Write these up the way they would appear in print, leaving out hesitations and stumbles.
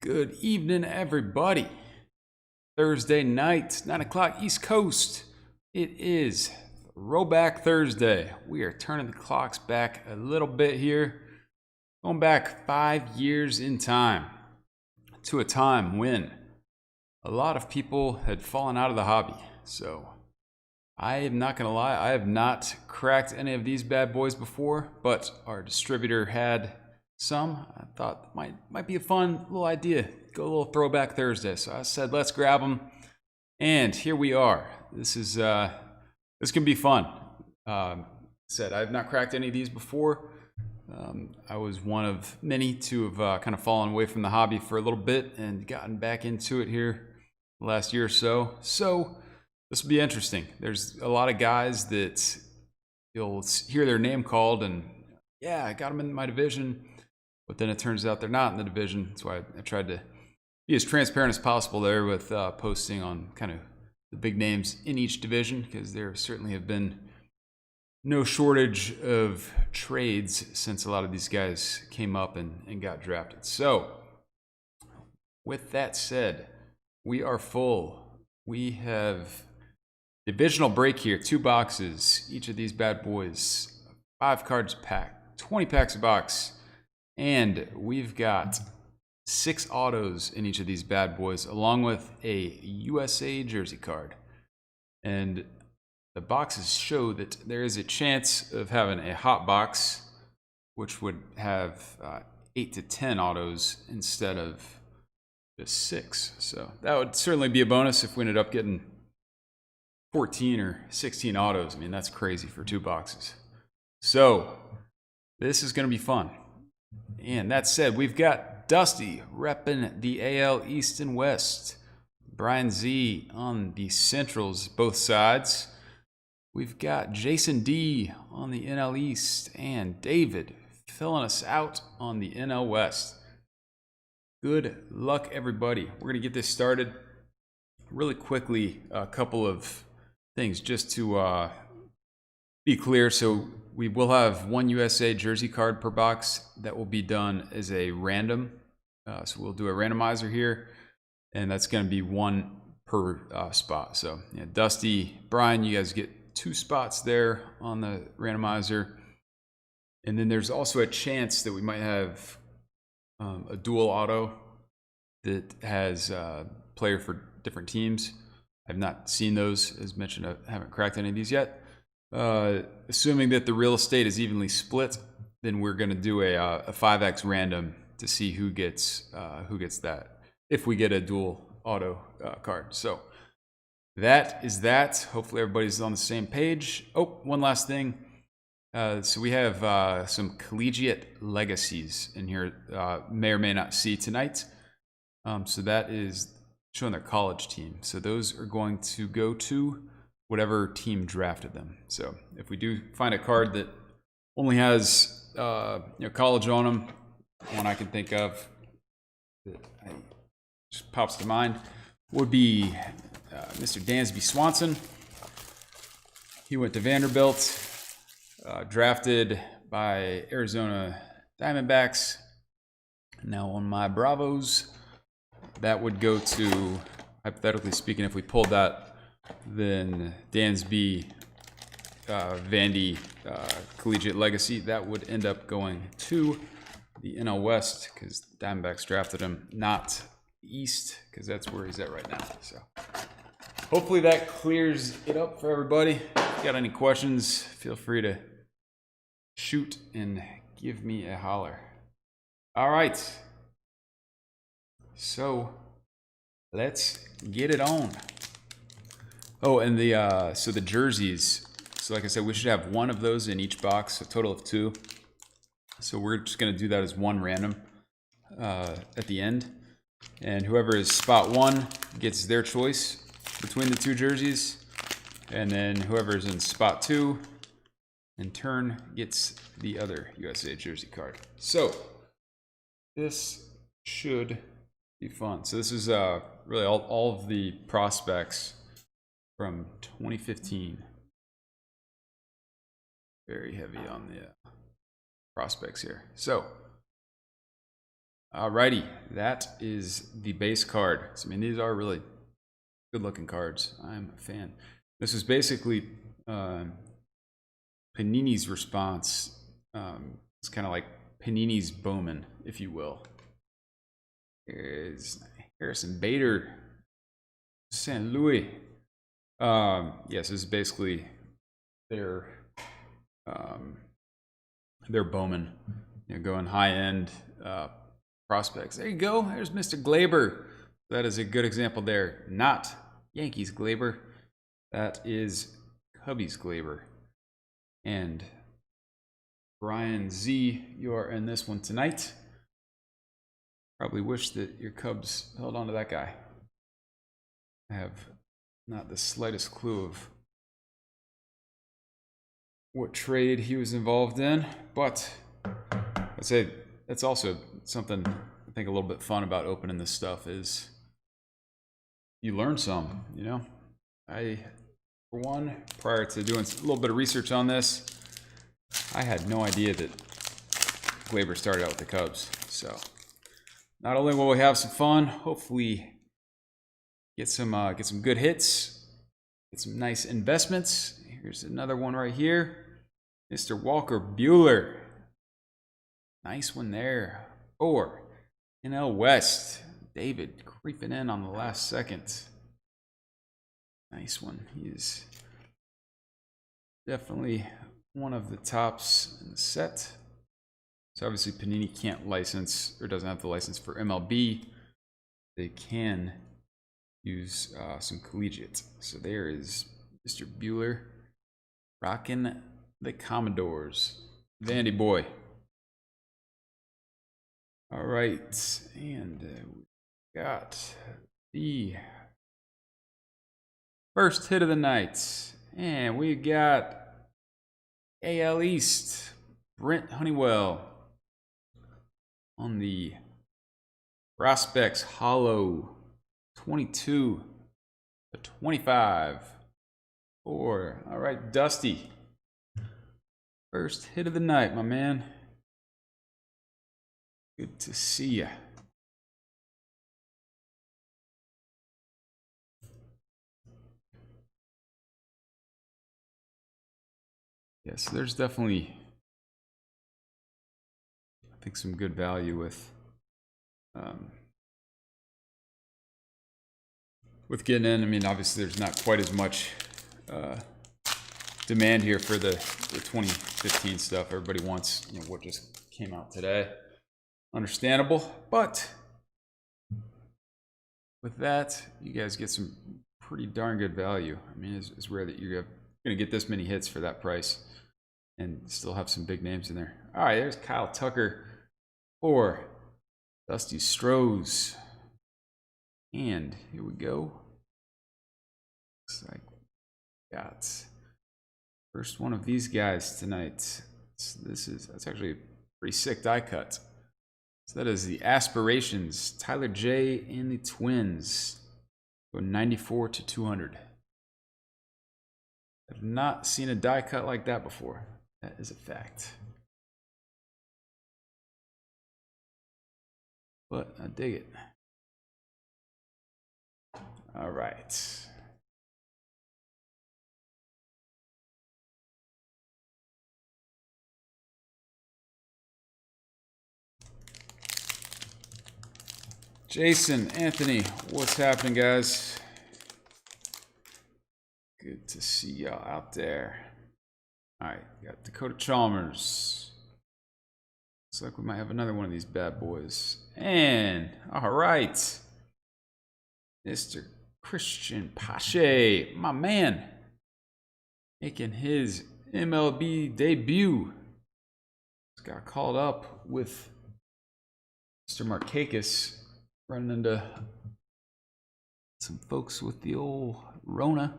Good evening, everybody. Thursday night, 9 o'clock East Coast. It is Throwback Thursday. We are turning the clocks back a little bit here, going back 5 years in time to a time when a lot of people had fallen out of the hobby. So I am not going to lie, I have not cracked any of these bad boys before, but our distributor had some. I thought might be a fun little idea. Go a little Throwback Thursday. So I said, let's grab them. And here we are. This can be fun. Said I've not cracked any of these before. I was one of many to have kind of fallen away from the hobby for a little bit and gotten back into it here the last year or so. So this will be interesting. There's a lot of guys that you'll hear their name called and yeah, I got them in my division. But then it turns out they're not in the division. That's why I tried to be as transparent as possible there with posting on kind of the big names in each division, because there certainly have been no shortage of trades since a lot of these guys came up and got drafted. So with that said, we are full. We have divisional break here, 2 boxes, each of these bad boys, 5 cards pack, 20 packs a box. And we've got 6 autos in each of these bad boys, along with a USA jersey card. And the boxes show that there is a chance of having a hot box, which would have 8 to 10 autos instead of just 6. So that would certainly be a bonus if we ended up getting 14 or 16 autos. I mean, that's crazy for 2 boxes. So this is going to be fun. And that said, we've got Dusty repping the AL East and West. Brian Z on the Centrals, both sides. We've got Jason D on the NL East and David filling us out on the NL West. Good luck, everybody. We're going to get this started really quickly. A couple of things just to be clear. So we will have 1 USA jersey card per box that will be done as a random. So we'll do a randomizer here, and that's going to be 1 per spot. So yeah, Dusty, Brian, you guys get 2 spots there on the randomizer. And then there's also a chance that we might have a dual auto that has a player for different teams. I've not seen those. As mentioned, I haven't cracked any of these yet. Assuming that the real estate is evenly split, then we're going to do a 5x random to see who gets that if we get a dual auto card. So that is that. Hopefully everybody's on the same page. Oh, one last thing. So we have some collegiate legacies in here. May or may not see tonight. So that is showing their college team. So those are going to go to whatever team drafted them. So if we do find a card that only has college on them, one I can think of that just pops to mind would be Mr. Dansby Swanson. He went to Vanderbilt, drafted by Arizona Diamondbacks. Now on my Bravos, that would go to, hypothetically speaking, if we pulled that, then Dansby, Vandy, Collegiate Legacy, that would end up going to the NL West because the Diamondbacks drafted him, not East, because that's where he's at right now. So hopefully that clears it up for everybody. If you got any questions, feel free to shoot and give me a holler. All right. So let's get it on. Oh, and so the jerseys. So like I said, we should have 1 of those in each box, a total of 2. So we're just going to do that as 1 random at the end. And whoever is spot 1 gets their choice between the 2 jerseys. And then whoever is in spot 2, in turn, gets the other USA jersey card. So this should be fun. So this is really all of the prospects from 2015. Very heavy on the prospects here. So Alrighty, that is the base card. So, I mean, these are really good-looking cards. I'm a fan. This is basically Panini's response. It's kind of like Panini's Bowman, if you will. Here's Harrison Bader, St. Louis. Yes, this is basically their Bowman. You know, going high-end prospects. There you go. There's Mr. Glaber. That is a good example there. Not Yankees Glaber. That is Cubbies Glaber. And Brian Z, you are in this one tonight. Probably wish that your Cubs held on to that guy. I have not the slightest clue of what trade he was involved in, but I'd say that's also something I think a little bit fun about opening this stuff is you learn some, you know. I, for one, prior to doing a little bit of research on this, I had no idea that Glaber started out with the Cubs. So not only will we have some fun, hopefully get some good hits, get some nice investments. Here's another one right here. Mr. Walker Buehler. Nice one there. Or NL West. David creeping in on the last second. Nice one. He is definitely one of the tops in the set. So obviously Panini can't license or doesn't have the license for MLB. They can use some collegiate. So there is Mr. Buehler rocking the Commodores. Vandy boy. All right, and we got the first hit of the night, and we got AL East, Brent Honeywell on the Prospects Hollow 22/25. All right, Dusty. First hit of the night, my man. Good to see ya. Yes, there's definitely, I think, some good value with getting in. I mean, obviously, there's not quite as much demand here for the 2015 stuff. Everybody wants, you know, what just came out today. Understandable, but with that, you guys get some pretty darn good value. I mean, it's rare that you're going to get this many hits for that price and still have some big names in there. All right, there's Kyle Tucker or Dusty Strohs. And here we go. Looks like we got first one of these guys tonight. That's actually a pretty sick die cut. So that is the Aspirations, Tyler J and the Twins. Go 94/200. I've not seen a die cut like that before. That is a fact. But I dig it. All right. Jason, Anthony, what's happening, guys? Good to see y'all out there. All right, got Dakota Chalmers. Looks like we might have another one of these bad boys. And, all right, Mr. Christian Pache, my man, making his MLB debut. Just got called up with Mr. Markakis. Running into some folks with the old Rona.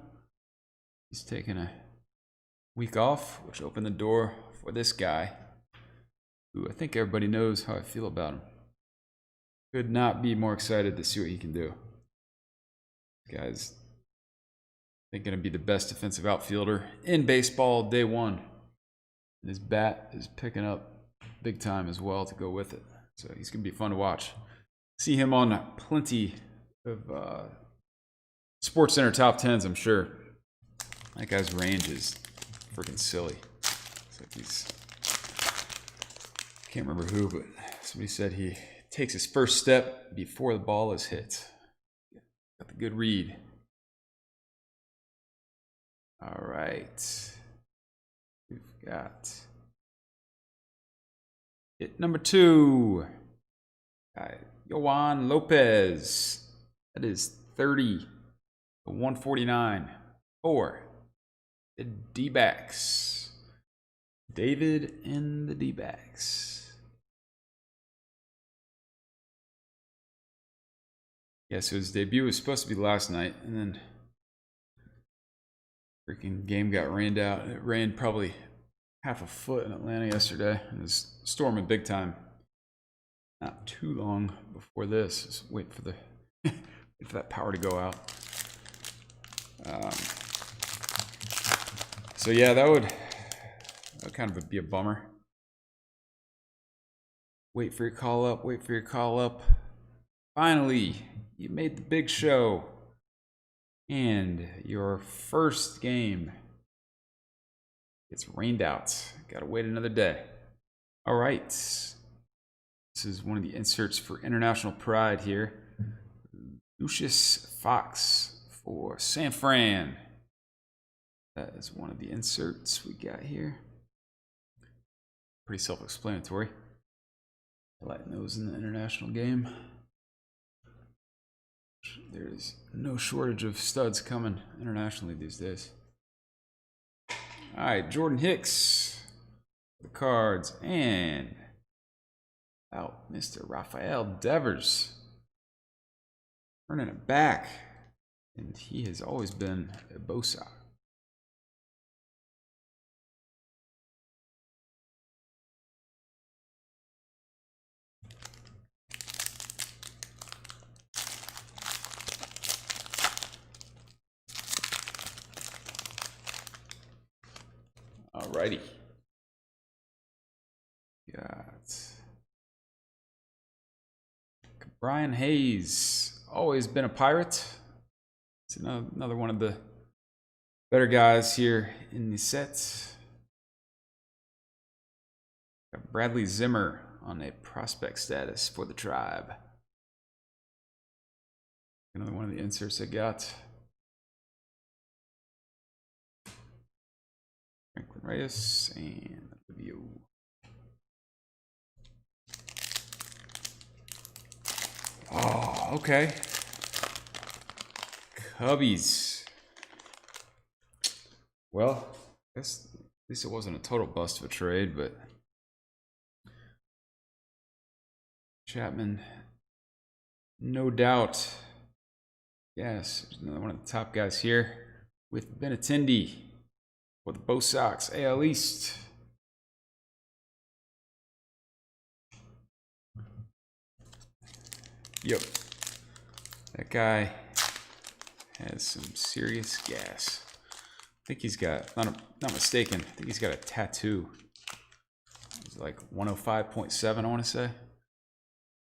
He's taking a week off, which opened the door for this guy, who I think everybody knows how I feel about him. Could not be more excited to see what he can do. This guy's, I think, going to be the best defensive outfielder in baseball day one. And his bat is picking up big time as well to go with it. So he's going to be fun to watch. See him on plenty of Sports Center top 10s, I'm sure. That guy's range is freaking silly. It's like he's... Can't remember who, but somebody said he takes his first step before the ball is hit. Got the good read. All right. We've got hit number 2. Yohan Lopez. That is 30 to 149 for the D-backs. David and the D-backs. Yeah, so his debut was supposed to be last night, and then freaking game got rained out. It rained probably half a foot in Atlanta yesterday. It was storming big time. Not too long before this. Just wait for the wait for that power to go out. So yeah, that would kind of be a bummer. Wait for your call up. Wait for your call up. Finally, you made the big show. And your first game gets rained out. Gotta wait another day. All right. This is one of the inserts for International Pride here. Lucius Fox for San Fran. That is one of the inserts we got here. Pretty self-explanatory. Highlighting those in the international game. There's no shortage of studs coming internationally these days. All right, Jordan Hicks, the cards, and out Mr. Rafael Devers. Turning it back, and he has always been a Bosa. Alrighty. Got Brian Hayes, always been a Pirate. It's another one of the better guys here in the set. Got Bradley Zimmer on a prospect status for the Tribe. Another one of the inserts I got. Franklin Reyes and Livio. Oh, okay. Cubbies. Well, I guess at least it wasn't a total bust of a trade, but Chapman, no doubt. Yes, there's another one of the top guys here with Benintendi for the Bo Sox AL East. Yep, that guy has some serious gas. I think he's got, not mistaken, I think he's got a tattoo. It's like 105.7, I want to say.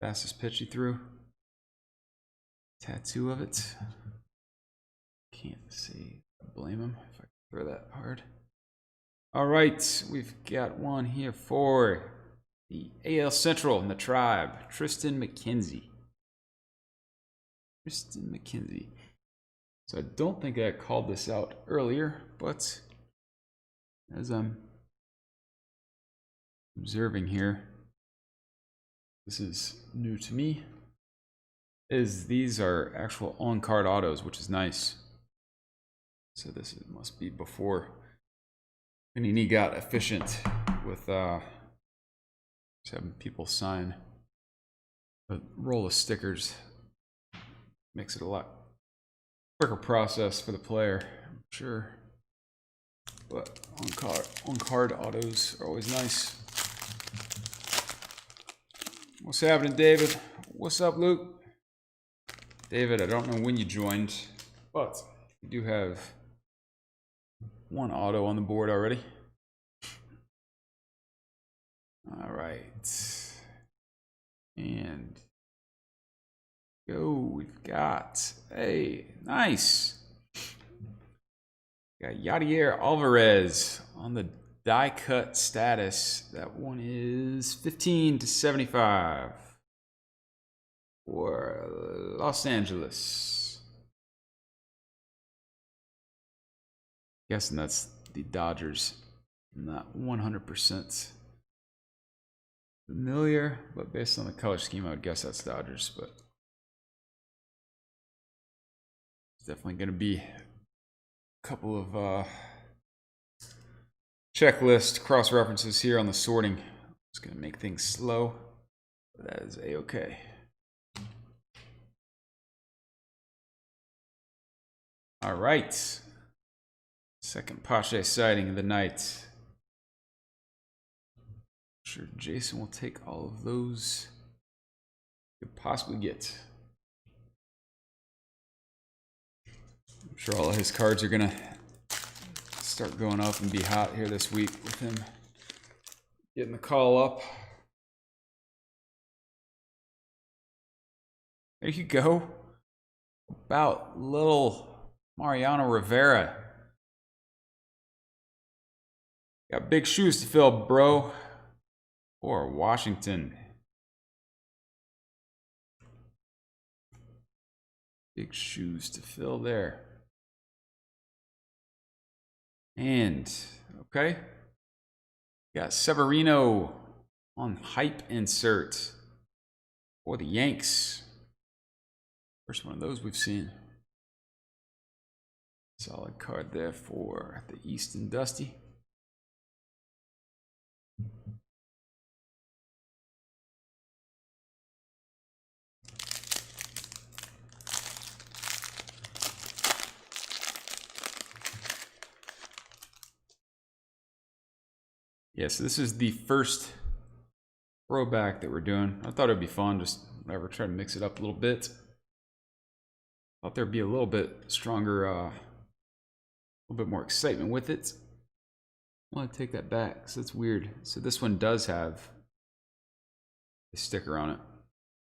Fastest pitch he threw. Tattoo of it. Can't see. Blame him if I throw that hard. All right, we've got one here for the AL Central and the Tribe. Tristan McKenzie. So I don't think I called this out earlier, but as I'm observing here, this is new to me, is these are actual on-card autos, which is nice. So this must be before Panini got efficient with just having people sign a roll of stickers. Makes it a lot quicker process for the player, I'm sure. But on-card autos are always nice. What's happening, David? What's up, Luke? David, I don't know when you joined, but you do have one auto on the board already. All right. And go, we've got, hey, nice. Got Yadier Alvarez on the die cut status. That one is 15 to 75 for Los Angeles. Guessing that's the Dodgers. Not 100% familiar, but based on the color scheme, I would guess that's Dodgers. But it's definitely going to be a couple of checklist cross references here on the sorting. It's going to make things slow, but that is a-okay. All right. Second Pache sighting of the night. I'm sure Jason will take all of those you could possibly get. I'm sure all of his cards are going to start going up and be hot here this week with him getting the call up. There you go. About little Mariano Rivera. Got big shoes to fill, bro. Or Washington. Big shoes to fill there. And, okay. Got Severino on hype insert for the Yanks. First one of those we've seen. Solid card there for the East and Dusty. Yeah, so this is the first throwback that we're doing. I thought it'd be fun, just whatever, try to mix it up a little bit. Thought there'd be a little bit stronger, a little bit more excitement with it. I want to take that back, so it's weird. So this one does have a sticker on it.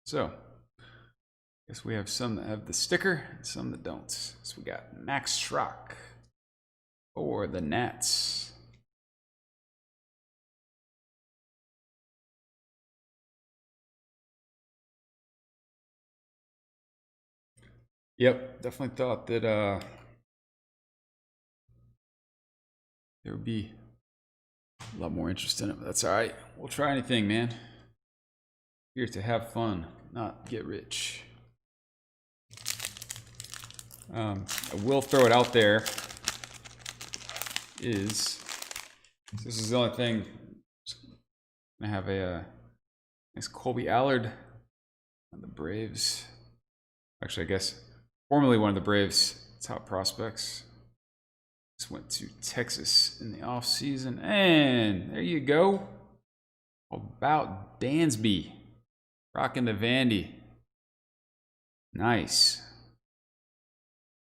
So, I guess we have some that have the sticker and some that don't. So we got Max Schrock for the Nats. Yep, definitely thought that there would be a lot more interest in it, but that's all right. We'll try anything, man. Here to have fun, not get rich. I will throw it out there. This is the only thing. I have a nice Colby Allard on the Braves. Actually, I guess formerly one of the Braves' top prospects. Just went to Texas in the offseason. And there you go. About Dansby. Rocking the Vandy. Nice.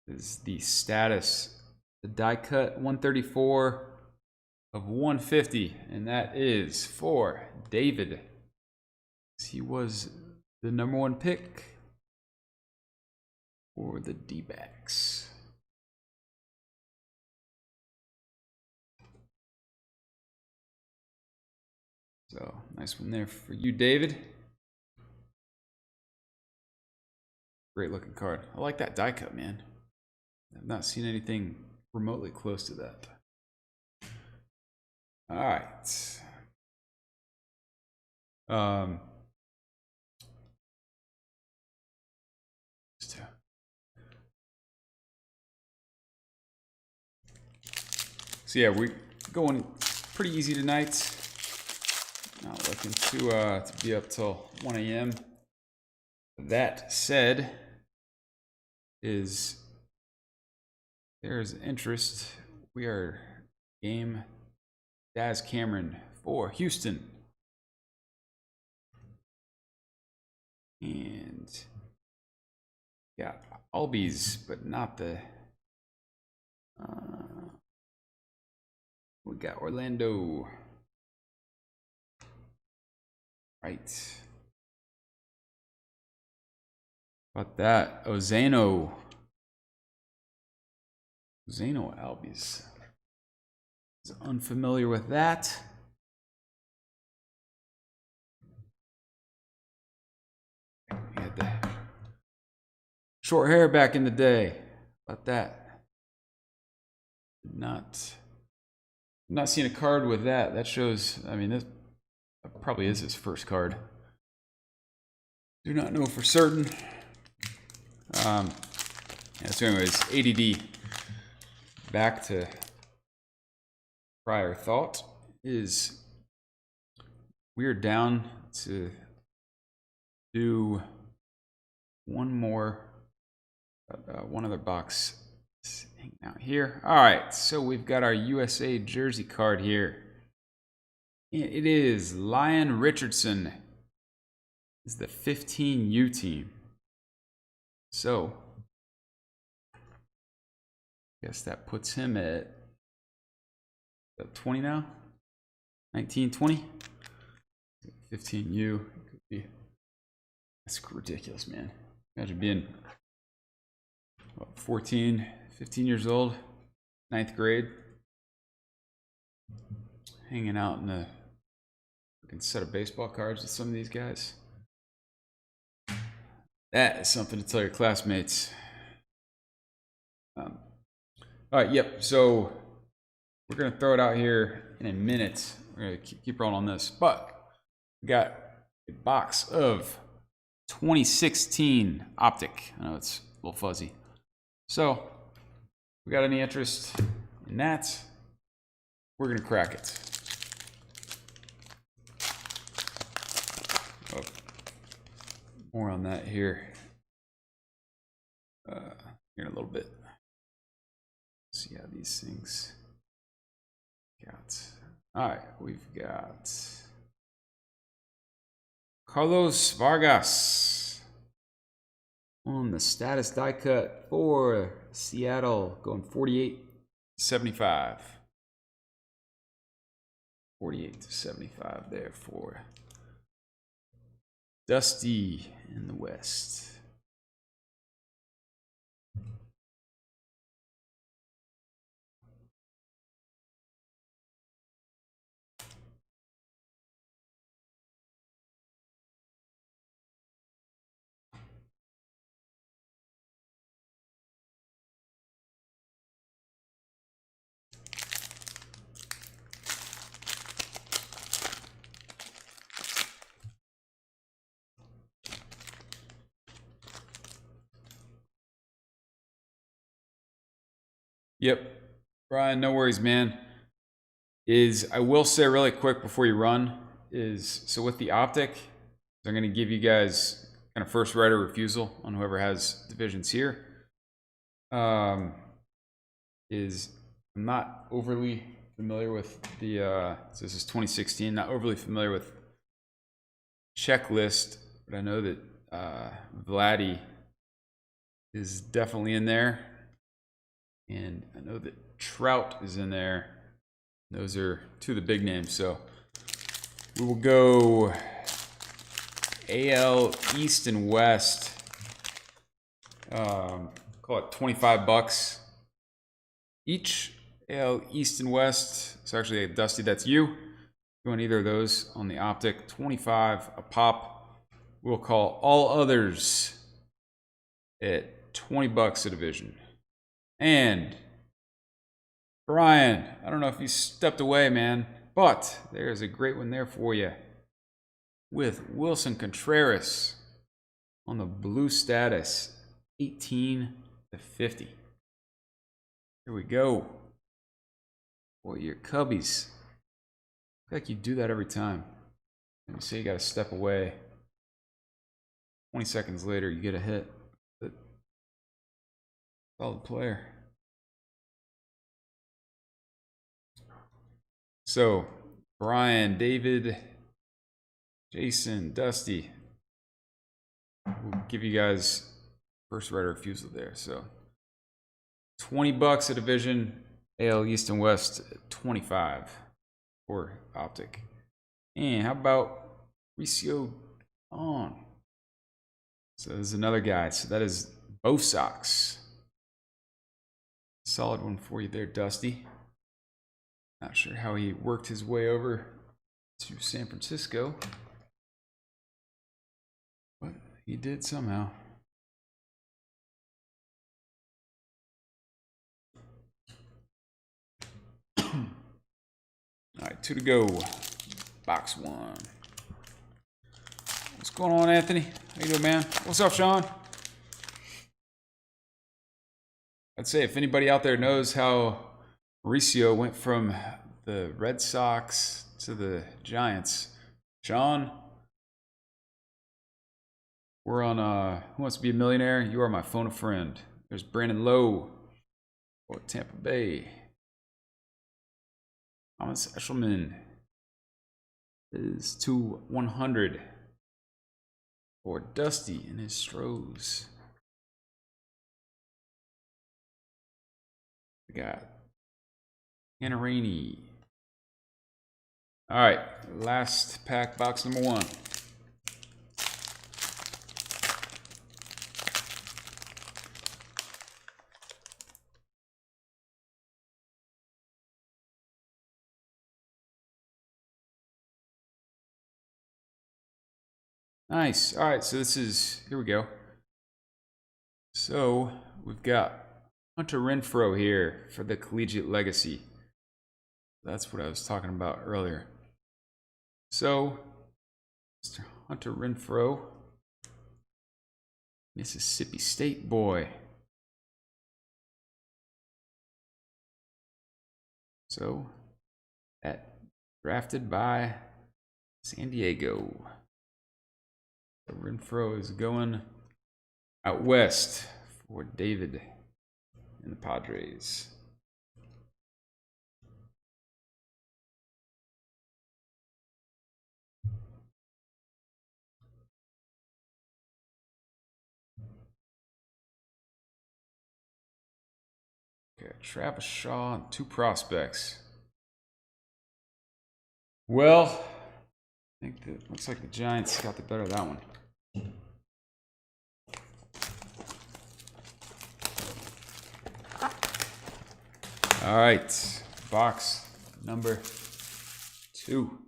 This is the status. The die cut 134 of 150. And that is for David. He was the #1 pick for the D-backs. So, nice one there for you, David. Great looking card. I like that die cut, man. I've not seen anything remotely close to that. All right. So yeah, we're going pretty easy tonight. Not looking to be up till 1 a.m. That said, there's interest. We are game Daz Cameron for Houston. And got Albies, but not the we got Orlando. Right. About that, Zeno Albies. Is unfamiliar with that. He had the short hair back in the day. About that. Not seeing a card with that. That shows, I mean, this probably is his first card. Do not know for certain. Yeah, so anyways, ADD. Back to prior thought is we're down to do one more, one other box hanging out here. All right, so we've got our USA jersey card here. It is Lyon Richardson. Is the 15U team. So, guess that puts him at 20 now? 19, 20? 15U. That's ridiculous, man. Imagine being, what, 14, 15 years old, 9th grade, hanging out in a fucking set of baseball cards with some of these guys. That is something to tell your classmates. All right, yep, so we're going to throw it out here in a minute. We're going to keep rolling on this. But we got a box of 2016 Optic. I know it's a little fuzzy. So, if we got any interest in that, we're going to crack it. Oh, more on that here. Here in a little bit. See how these things got. All right, we've got Carlos Vargas on the status die cut for Seattle, going 48-75. 48-75 there for Dusty in the West. Yep, Brian, no worries, man. I will say really quick before you run, so with the Optic, I'm going to give you guys kind of first right of refusal on whoever has divisions here. I'm not overly familiar with the, so this is 2016, not overly familiar with checklist, but I know that Vladdy is definitely in there. And I know that Trout is in there. Those are two of the big names. So we will go AL East and West. Call it $25 each. AL East and West. So actually, Dusty, that's you. Going either of those on the Optic. 25 a pop. We'll call all others at $20 a division. And Brian, I don't know if you stepped away, man, but there's a great one there for you with Wilson Contreras on the blue status, 18-50. Here we go. Boy, your Cubbies. I feel like you do that every time. Let me say you got to step away. 20 seconds later, you get a hit. Solid player. So, Brian, David, Jason, Dusty. We'll give you guys first right of refusal there. So, $20 a division, AL East and West, 25 for Optic. And how about Mauricio on? So there's another guy. So that is both socks. Solid one for you there, Dusty. Not sure how he worked his way over to San Francisco, but he did somehow. All right, 2 to go. Box 1. What's going on, Anthony? How you doing, man? What's up, Sean? I'd say if anybody out there knows how Mauricio went from the Red Sox to the Giants, Sean, we're on Who Wants to Be a Millionaire? You are my phone a friend. There's Brandon Lowe for Tampa Bay. Thomas Eshelman is 2/100 for Dusty and his Stros. We got Canarani. All right, last pack, box number 1. Nice. All right, so this is, here we go. So we've got Hunter Renfroe here for the Collegiate Legacy. That's what I was talking about earlier. So, Mr. Hunter Renfroe, Mississippi State boy. So, that drafted by San Diego. So Renfroe is going out west for David and the Padres. Okay, Travis Shaw and 2 prospects. Well, I think that looks like the Giants got the better of that one. All right, box number 2.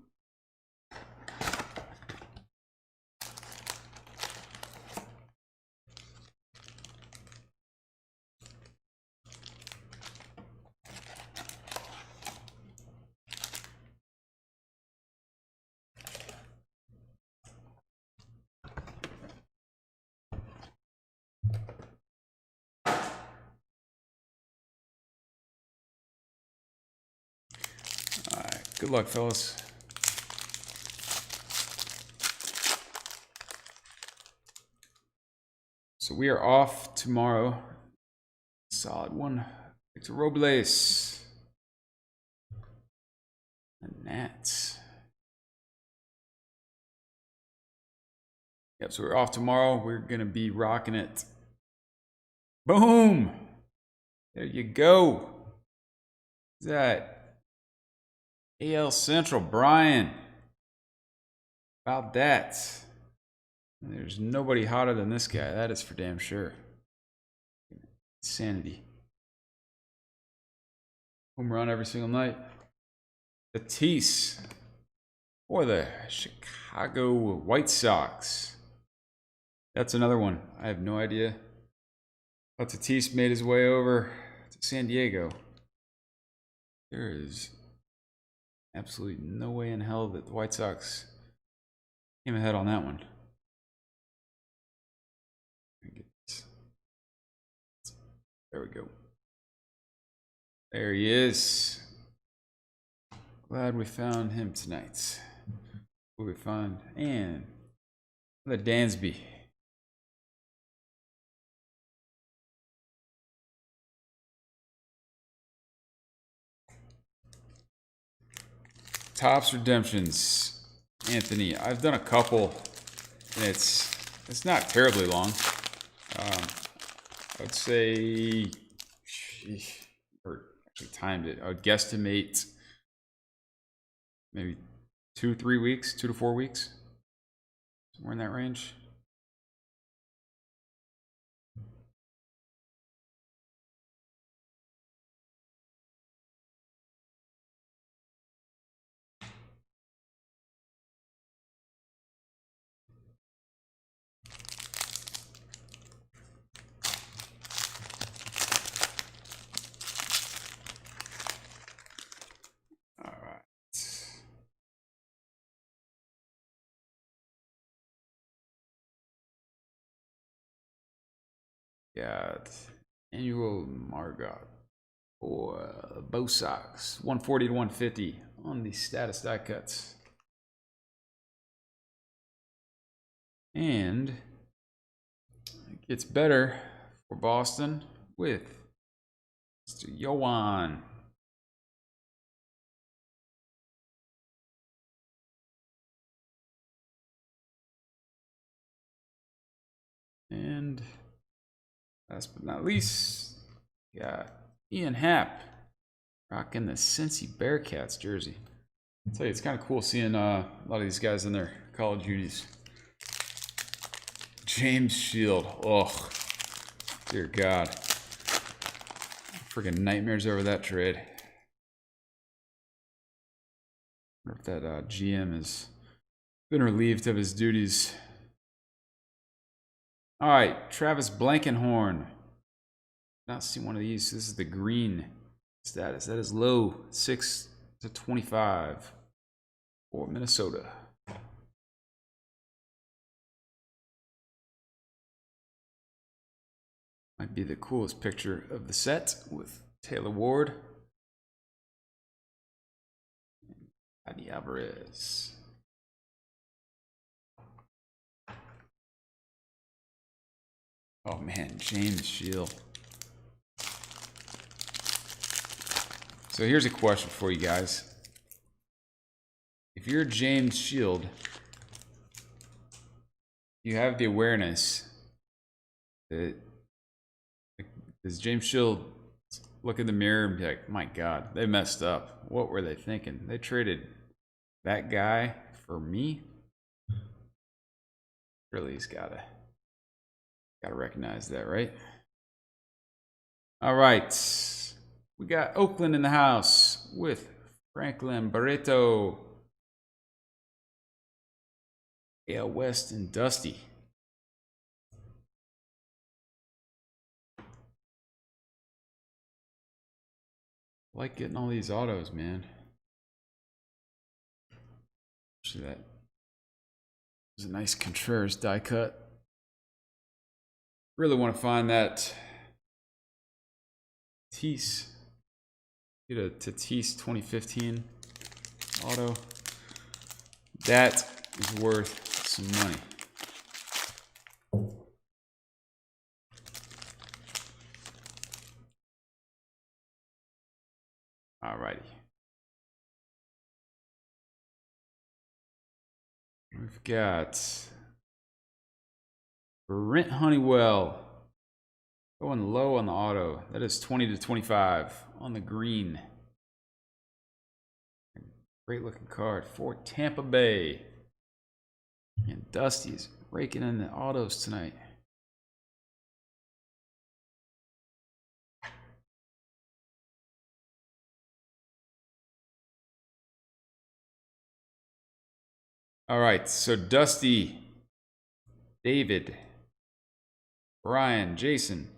Good luck, fellas. So we are off tomorrow. Solid one. Victor Robles. And Nats. Yep, so we're off tomorrow. We're going to be rocking it. Boom! There you go. Who's that? AL Central, Brian. About that. There's nobody hotter than this guy. That is for damn sure. Insanity. Home run every single night. Tatis for the Chicago White Sox. That's another one. I have no idea how Tatis made his way over to San Diego. There is absolutely no way in hell that the White Sox came ahead on that one. There we go. There he is. Glad we found him tonight. Who we find? And the Dansby. Topps Redemptions. Anthony. I've done a couple, and it's not terribly long. I would say, or actually timed it. I would guesstimate maybe 2 to 3 weeks, 2 to 4 weeks, somewhere in that range. Got Annual Margot or Bo Sox, 140 to 150 on the status die cuts. And it gets better for Boston with Mr. Yoan. And last but not least, got Ian Happ rocking the Cincy Bearcats jersey. I'll tell you, it's kind of cool seeing a lot of these guys in their college unis. James Shield. Oh, dear God. Freaking nightmares over that trade. I wonder if that GM has been relieved of his duties. All right, Travis Blankenhorn. Not seen one of these. This is the green status. That is low, 6 to 25 for Minnesota. Might be the coolest picture of the set with Taylor Ward. Adi Alvarez. Oh man, James Shield. So here's a question for you guys. If you're James Shield, you have the awareness that does James Shield look in the mirror and be like, my God, they messed up. What were they thinking? They traded that guy for me? Really, he's gotta recognize that, right? All right. We got Oakland in the house with Franklin Barreto, AL West, and Dusty. I like getting all these autos, man. Actually, that was a nice Contreras die cut. Really want to find that Tatis. Get a Tatis 2015 auto. That is worth some money. Alrighty. We've got Brent Honeywell going low on the auto. That is 20 to 25 on the green. Great looking card for Tampa Bay. And Dusty's raking in the autos tonight. All right, so Dusty, David, Brian, Jason.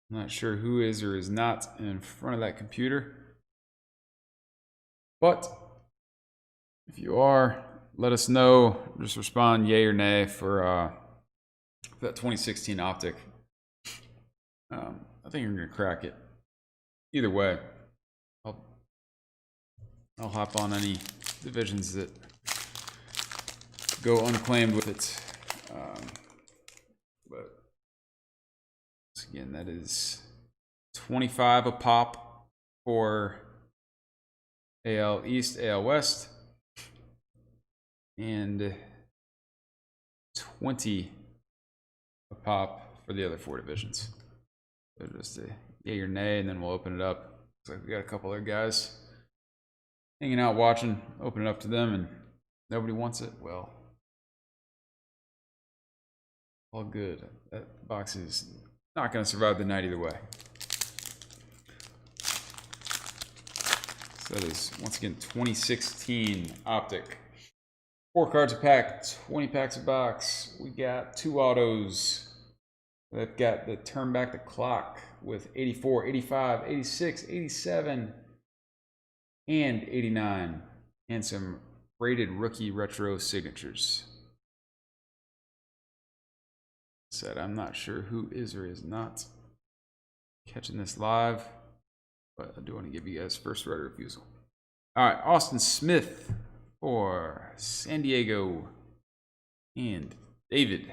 I'm not sure who is or is not in front of that computer. But if you are, let us know. Just respond yay or nay for that 2016 optic. I think you're going to crack it. Either way, I'll hop on any divisions that go unclaimed with it. But once again, that is 25 a pop for AL East, AL West, and 20 a pop for the other 4 divisions. So just a yay or nay, and then we'll open it up. Looks like we got a couple other guys hanging out watching, open it up to them, and nobody wants it. Well, all good. That box is not going to survive the night either way. So that is, once again, 2016 optic. 4 cards a pack, 20 packs a box. We got 2 autos. They've got the turn back the clock with 84, 85, 86, 87, and 89. And some rated rookie retro signatures. said, I'm not sure who is or is not catching this live, but I do want to give you guys first right of refusal. All right, Austin Smith for San Diego and David.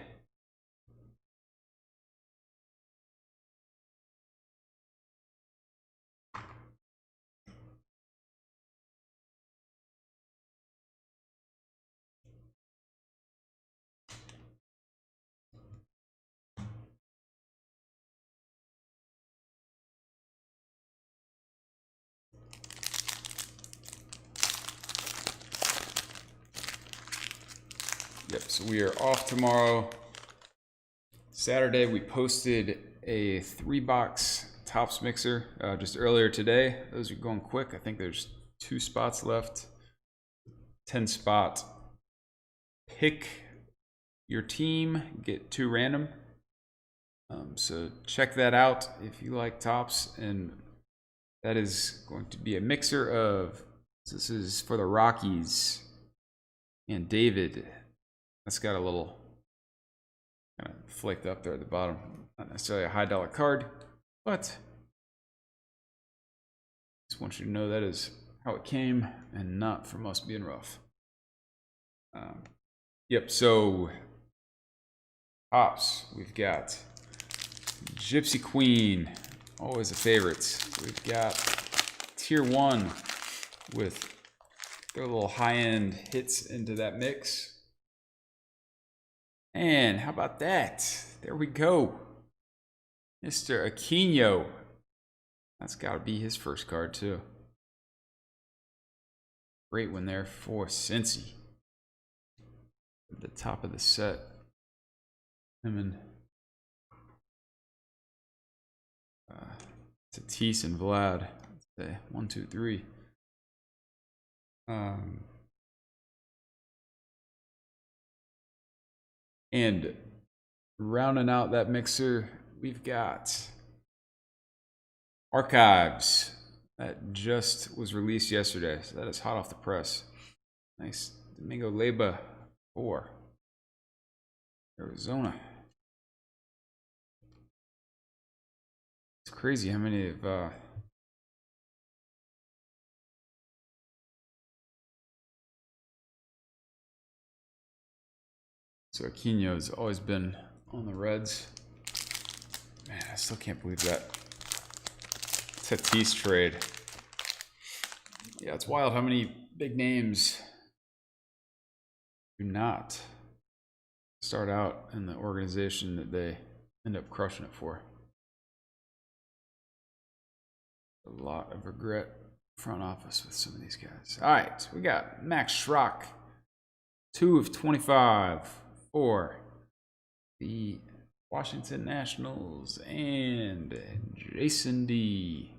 Yep, so we are off tomorrow. Saturday, we posted a 3-box Topps mixer just earlier today. Those are going quick. I think there's 2 spots left. 10-spot. Pick your team, get 2 random. So check that out if you like Topps. And that is going to be a mixer of, this is for the Rockies and David. That's got a little kind of flaked up there at the bottom. Not necessarily a high dollar card, but just want you to know that is how it came and not from us being rough. Yep, so Topps, we've got Gypsy Queen, always a favorite. We've got Tier 1 with their little high-end hits into that mix. And how about that? There we go. Mr. Aquino. That's got to be his first card, too. Great one there for Cincy. At the top of the set. Him and Tatis and Vlad. 1, 2, 3. And rounding out that mixer, we've got Archives that just was released yesterday. So that is hot off the press. Nice Domingo Leyba for Arizona. It's crazy how many of so Aquino's always been on the Reds. Man, I still can't believe that Tatis trade. Yeah, it's wild how many big names do not start out in the organization that they end up crushing it for. A lot of regret front office with some of these guys. All right, so we got Max Schrock, 2 of 25 for the Washington Nationals, and Jason D.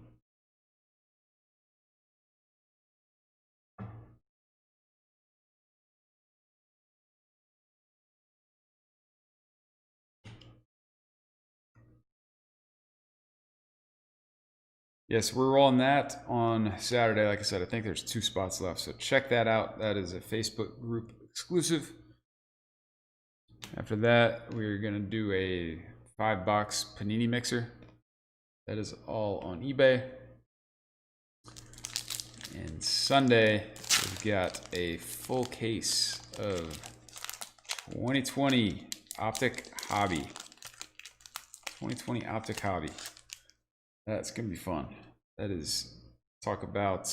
Yes, we're rolling that on Saturday. Like I said, I think there's 2 spots left, so check that out. That is a Facebook group exclusive. After that, we're going to do a 5-box Panini mixer. That is all on eBay. And Sunday, we've got a full case of 2020 Optic Hobby. 2020 Optic Hobby. That's going to be fun. That is, talk about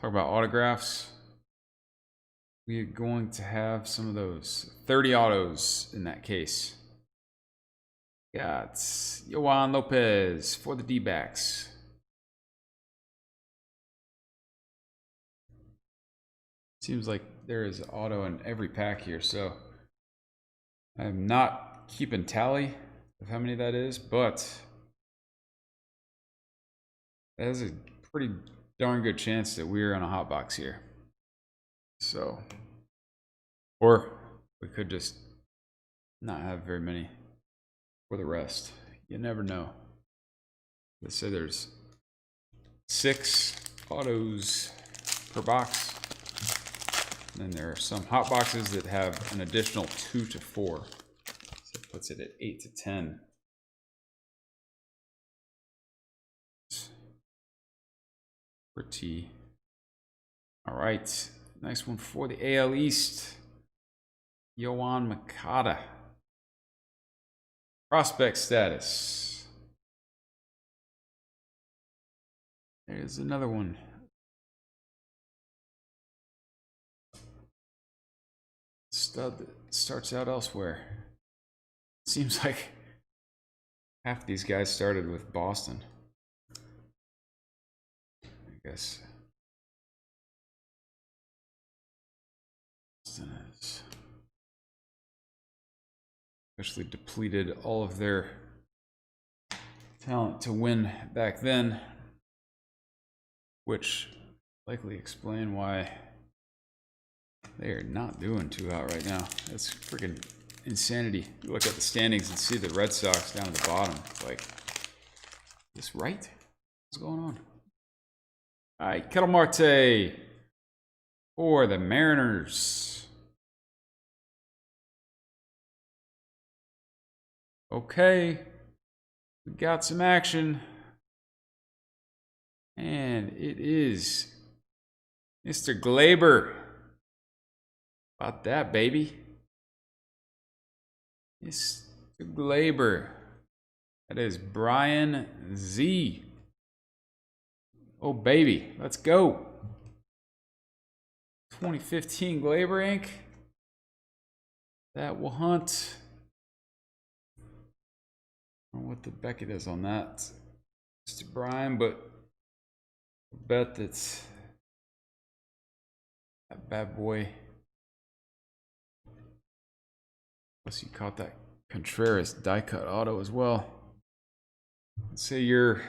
autographs. We are going to have some of those 30 autos in that case. Got Yohan Lopez for the D-backs. Seems like there is auto in every pack here, so I'm not keeping tally of how many that is, but that is a pretty darn good chance that we're on a hot box here. So, or we could just not have very many for the rest. You never know. Let's say there's 6 autos per box. And then there are some hot boxes that have an additional 2 to 4. So it puts it at 8 to 10. Pretty. All right. Nice one for the AL East. Yoan Makata. Prospect status. There's another one. Stud that starts out elsewhere. Seems like half these guys started with Boston. I guess. Boston has especially depleted all of their talent to win back then, which likely explain why they are not doing too hot right now. That's freaking insanity. You look at the standings and see the Red Sox down at the bottom. It's like, is this right? What's going on? All right, Kettle Marte for the Mariners. Okay, we got some action. And it is Mr. Glaber. About that, baby. Mr. Glaber. That is Brian Z. Oh, baby. Let's go. 2015 Glaber ink. That will hunt. I don't know what the Beckett is on that. Mr. Brian, but I bet that's that bad boy. Plus you caught that Contreras die cut auto as well. Let's say your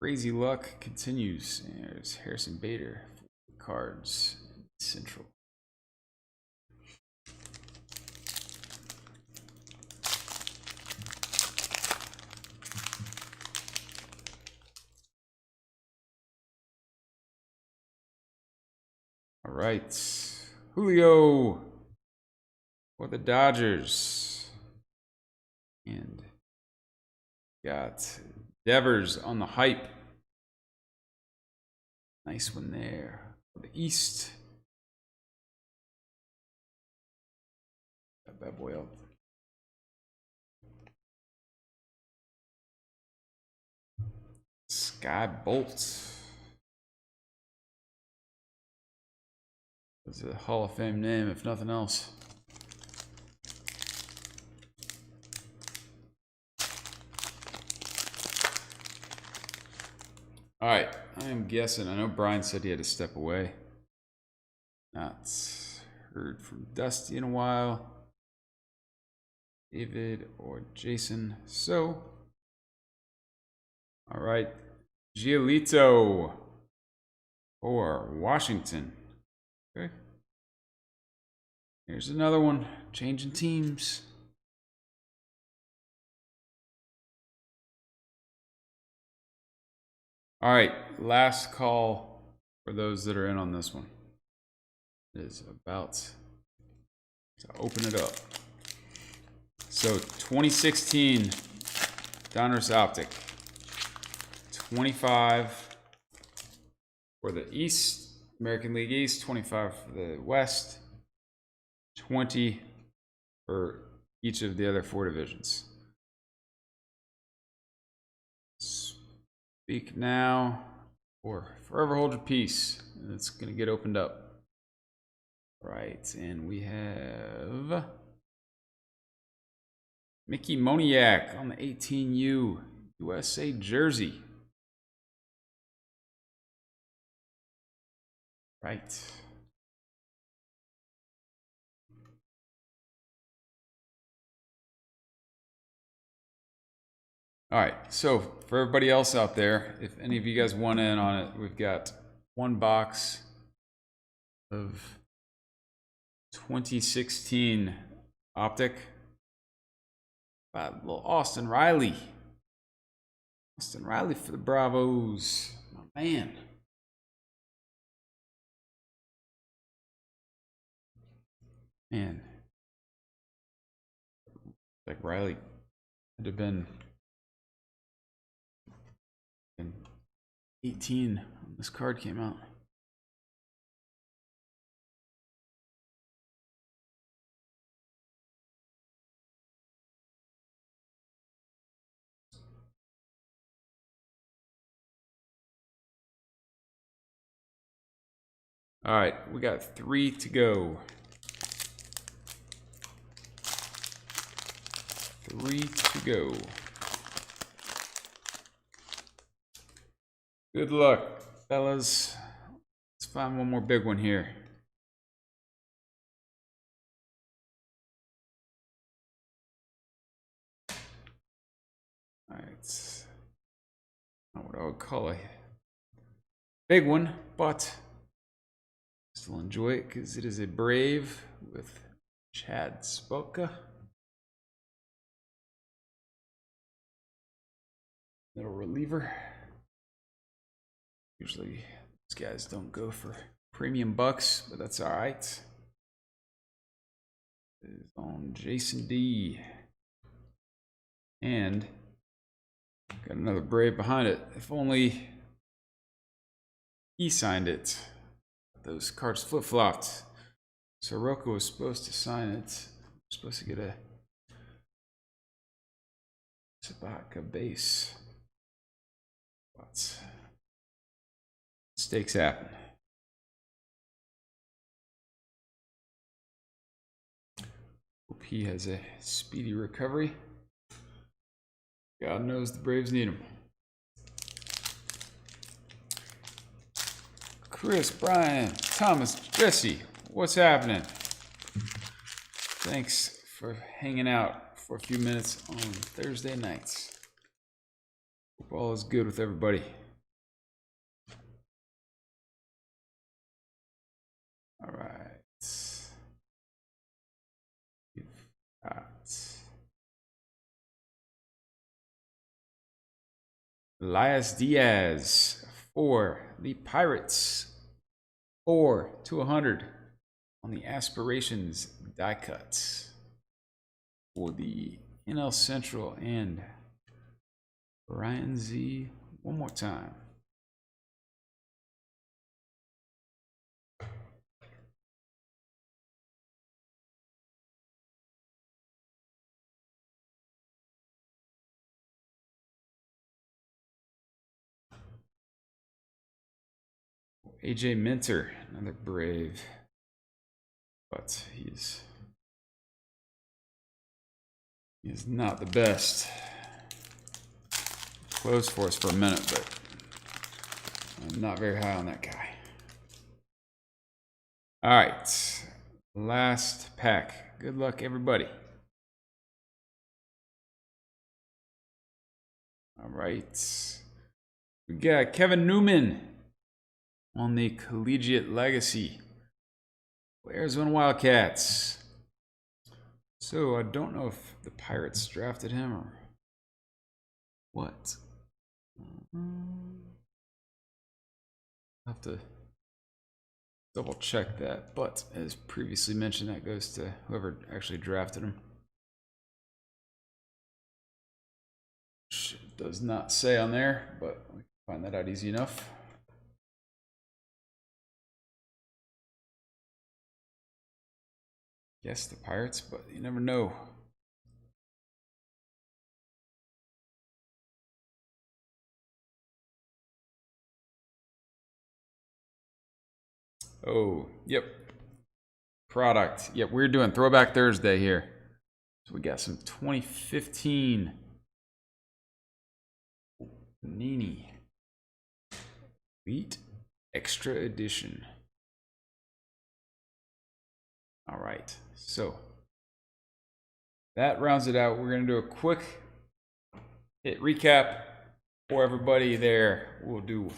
crazy luck continues. There's Harrison Bader for Cards Central. All right, Julio for the Dodgers. And got Devers on the hype. Nice one there. For the East. That bad boy up. Sky Bolt. It's a Hall of Fame name, if nothing else. All right, I am guessing. I know Brian said he had to step away. Not heard from Dusty in a while. David or Jason. So, all right, Giolito for Washington. Okay. Here's another one. Changing teams. All right, last call for those that are in on this one. It is about to open it up. So 2016 Donruss Optic. 25 for the East. American League East, 25 for the West, 20 for each of the other 4 divisions. Speak now or forever hold your peace. It's going to get opened up. Right, and we have Mickey Moniak on the 18U USA jersey. Right. All right, so for everybody else out there, if any of you guys want in on it, we've got one box of 2016 Optic. Little Austin Riley. Austin Riley for the Bravos. My man. Man, like Riley had to have been 18 when this card came out. All right, we got 3 to go. 3 to go. Good luck, fellas. Let's find one more big one here. All right. Not what I would call a big one, but still enjoy it because it is a Brave with Chad Spelka. Little reliever. Usually these guys don't go for premium bucks, but that's all right. It is on Jason D. And got another Brave behind it. If only he signed it. Those cards flip-flopped. So Roku was supposed to sign it. Supposed to get a Sabaka base. But mistakes happen. Hope he has a speedy recovery. God knows the Braves need him. Chris, Brian, Thomas, Jesse, what's happening? Thanks for hanging out for a few minutes on Thursday nights. Hope all is good with everybody. All right. We've got Elias Diaz for the Pirates. 4/100 on the Aspirations die cuts for the NL Central and Ryan Z. One more time. AJ Minter, another Brave, but he's not the best. Close for us for a minute, but I'm not very high on that guy. All right, last pack. Good luck, everybody. All right, we got Kevin Newman on the Collegiate Legacy. Arizona Wildcats. So I don't know if the Pirates drafted him or what. I'll have to double check that, but as previously mentioned, that goes to whoever actually drafted him. Which does not say on there, but we can find that out easy enough. Guess the Pirates, but you never know. Oh, yep. Product. Yep, we're doing Throwback Thursday here. So we got some 2015 Panini Elite Extra Edition. All right, so that rounds it out. We're going to do a quick hit recap for everybody there. We'll do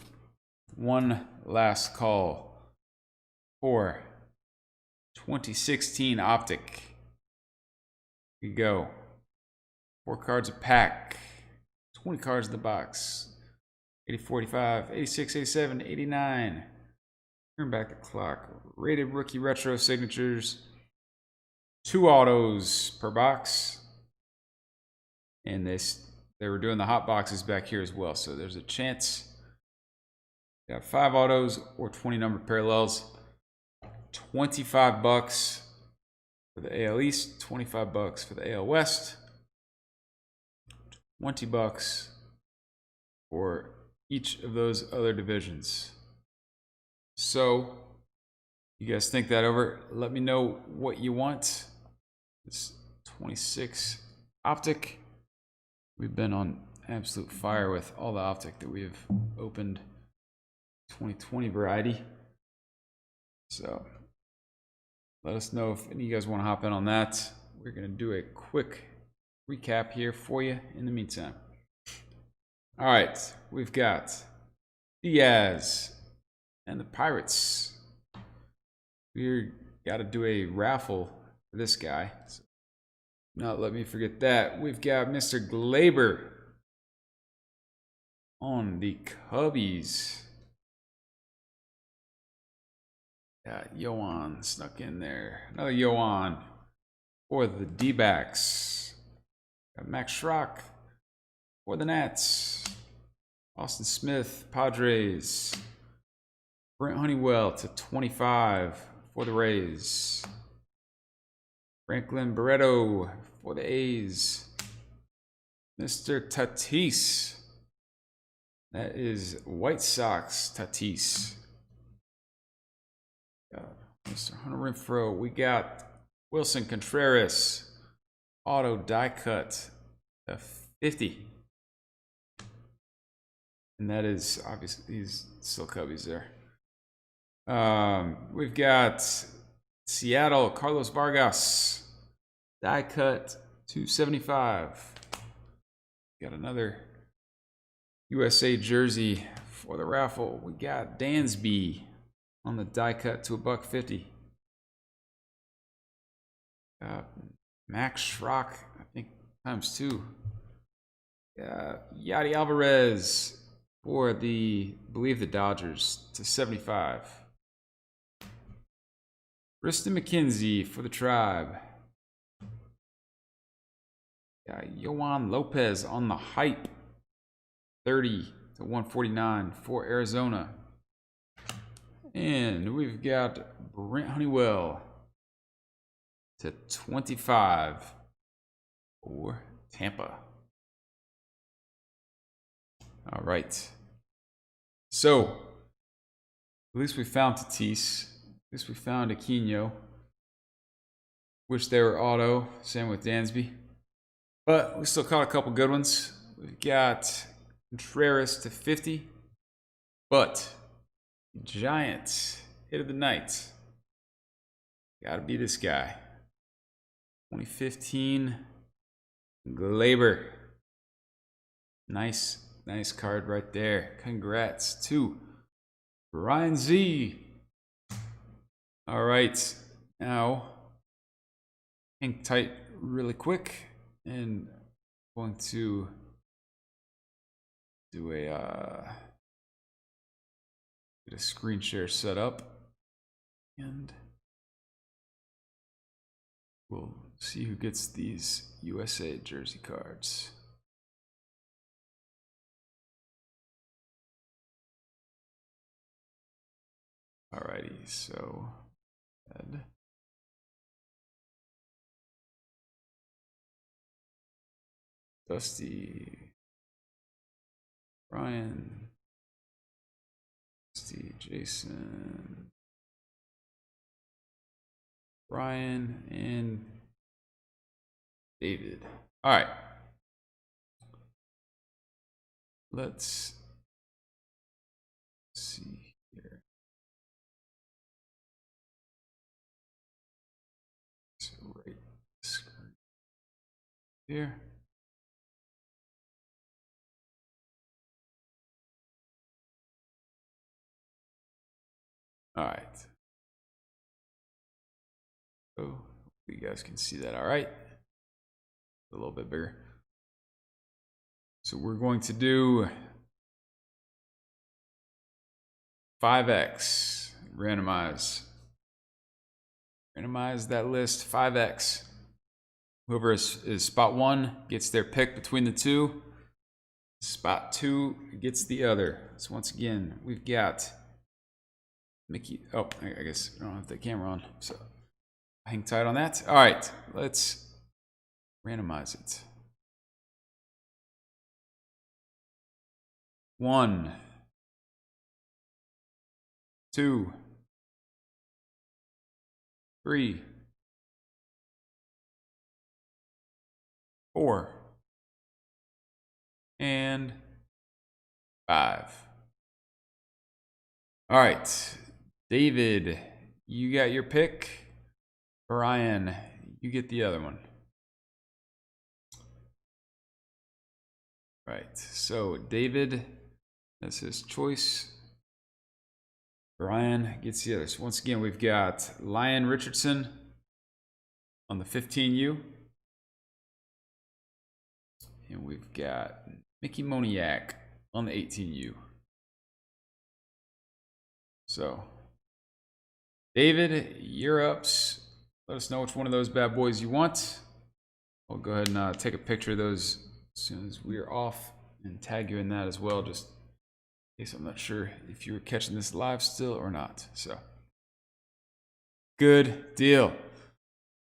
one last call for 2016 Optic. Here you go. 4 cards a pack, 20 cards in the box. 80, 45, 86, 87, 89. Turn back the clock. Rated rookie retro signatures. 2 autos per box. And they were doing the hot boxes back here as well. So there's a chance. Got 5 autos or 20 number parallels. $25 for the AL East, $25 for the AL West, $20 for each of those other divisions. So, you guys think that over. Let me know what you want. This 26 Optic. We've been on absolute fire with all the Optic that we have opened. 2020 variety. So, let us know if any of you guys want to hop in on that. We're going to do a quick recap here for you in the meantime. All right, we've got Diaz and the Pirates. We got to do a raffle for this guy. So, not let me forget that. We've got Mr. Glaber on the Cubbies. Got Yohan snuck in there. Another Yohan for the D-backs. Got Max Schrock for the Nats. Austin Smith, Padres. Brent Honeywell to 25 for the Rays. Franklin Barreto for the A's. Mr. Tatis. That is White Sox Tatis. Mr. Hunter Renfroe. We got Wilson Contreras. Auto die cut to 50. And that is obviously, he's still Cubbies there. We've got Seattle, Carlos Vargas. Die cut to 75. Got another USA jersey for the raffle. We got Dansby on the die cut to $1.50. Max Schrock, I think ×2. Yadi Alvarez for the, I believe the Dodgers to 75. Tristan McKenzie for the Tribe. Yohan Lopez on the hype. 30 to 149 for Arizona. And we've got Brent Honeywell to 25 for Tampa. All right. So, at least we found Tatis. At least we found Aquino. Wish they were auto. Same with Dansby. But we still caught a couple good ones. We've got Contreras to 50. But Giants hit of the night. Gotta be this guy. 2015 Glaber. Nice card right there. Congrats to Ryan Z. All right, now hang tight really quick, and I'm going to do get a screen share set up, and we'll see who gets these USA jersey cards. Alrighty, so Dusty, Brian, Dusty, Jason, Brian, and David. All right, let's see here. So right screen here. All right. So you guys can see that all right. A little bit bigger. So we're going to do 5x randomize Randomize that list 5x. Whoever is spot 1 gets their pick between the two. Spot 2 gets the other. So once again, we've got Mickey. Oh, I guess I don't have the camera on, so hang tight on that. All right, let's randomize it. 1, 2, 3, 4, and 5. All right, David, you got your pick. Brian, you get the other one. Right, so David, that's his choice. Brian gets the other. So once again, we've got Lyon Richardson on the 15U. And we've got Mickey Moniak on the 18U. So, David, you're ups. Let us know which one of those bad boys you want. I'll go ahead and take a picture of those as soon as we are off and tag you in that as well, just in case I'm not sure if you were catching this live still or not. So, good deal.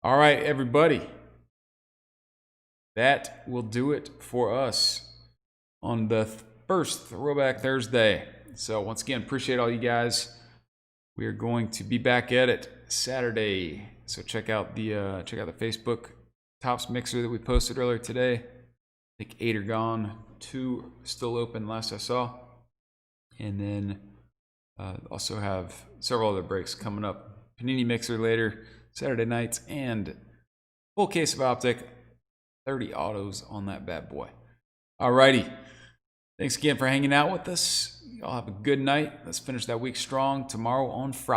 All right, everybody. That will do it for us on the first Throwback Thursday. So once again, appreciate all you guys. We are going to be back at it Saturday. So check out the Facebook Tops Mixer that we posted earlier today. I think 8 are gone, 2 still open last I saw. And then also have several other breaks coming up. Panini Mixer later, Saturday nights, and full case of Optic. 30 autos on that bad boy. Alrighty. Thanks again for hanging out with us. Y'all have a good night. Let's finish that week strong tomorrow on Friday.